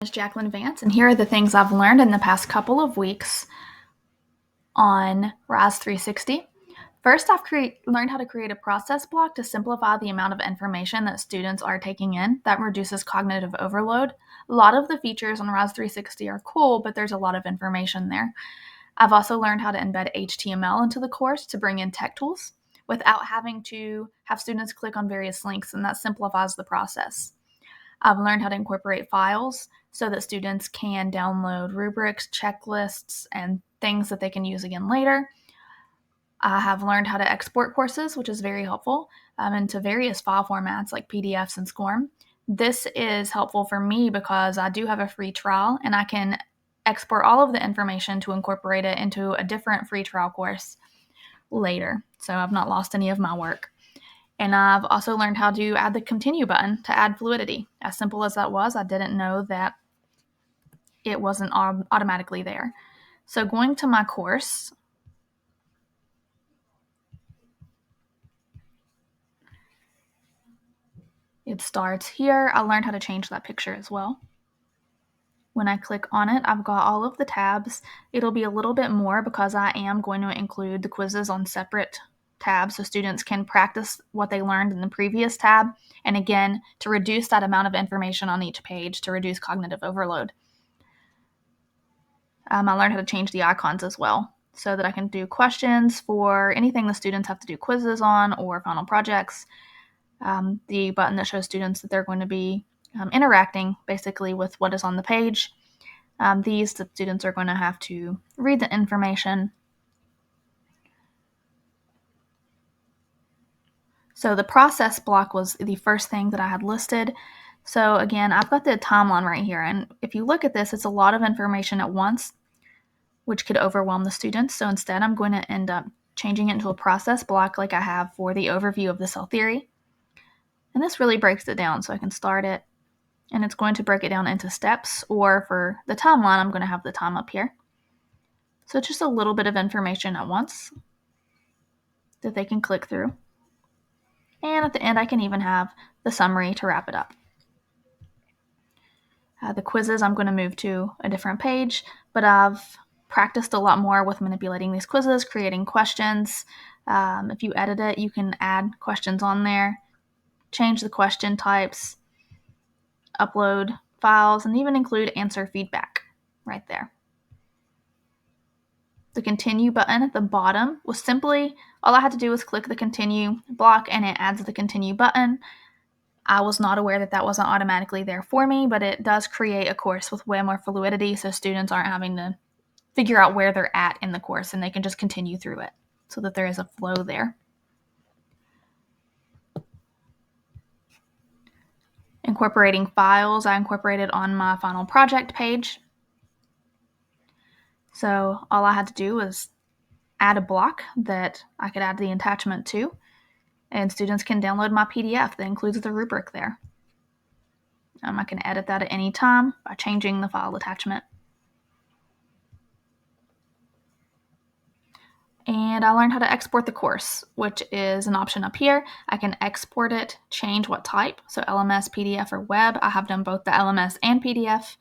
Is Jaclyn Vance, and here are the things I've learned in the past couple of weeks on RISE 360. First, I've learned how to create a process block to simplify the amount of information that students are taking in. That reduces cognitive overload. A lot of the features on RISE 360 are cool, but there's a lot of information there. I've also learned how to embed HTML into the course to bring in tech tools without having to have students click on various links, and that simplifies the process. I've learned how to incorporate files so that students can download rubrics, checklists, and things that they can use again later. I have learned how to export courses, which is very helpful, into various file formats like PDFs and SCORM. This is helpful for me because I do have a free trial and I can export all of the information to incorporate it into a different free trial course later. So I've not lost any of my work. And I've also learned how to add the continue button to add fluidity. As simple as that was, I didn't know that it wasn't automatically there. So going to my course, it starts here. I learned how to change that picture as well. When I click on it, I've got all of the tabs. It'll be a little bit more because I am going to include the quizzes on separate tabs so students can practice what they learned in the previous tab. And again, to reduce that amount of information on each page to reduce cognitive overload. I learned how to change the icons as well so that I can do questions for anything the students have to do quizzes on or final projects. The button that shows students that they're going to be interacting basically with what is on the page. The students are going to have to read the information. So the process block was the first thing that I had listed. So again, I've got the timeline right here. And if you look at this, it's a lot of information at once, which could overwhelm the students. So instead, I'm going to end up changing it into a process block like I have for the overview of the cell theory. And this really breaks it down. So I can start it, and it's going to break it down into steps, or for the timeline, I'm going to have the time up here. So it's just a little bit of information at once that they can click through. And at the end, I can even have the summary to wrap it up. The quizzes, I'm going to move to a different page, but I've practiced a lot more with manipulating these quizzes, creating questions. If you edit it, you can add questions on there, change the question types, upload files, and even include answer feedback right there. The continue button at the bottom was simply, all I had to do was click the continue block and it adds the continue button. I was not aware that that wasn't automatically there for me, but it does create a course with way more fluidity so students aren't having to figure out where they're at in the course and they can just continue through it so that there is a flow there. Incorporating files, I incorporated on my final project page. So all I had to do was add a block that I could add the attachment to, and students can download my PDF that includes the rubric there. I can edit that at any time by changing the file attachment. And I learned how to export the course, which is an option up here. I can export it, change what type, so LMS, PDF, or web. I have done both the LMS and PDF.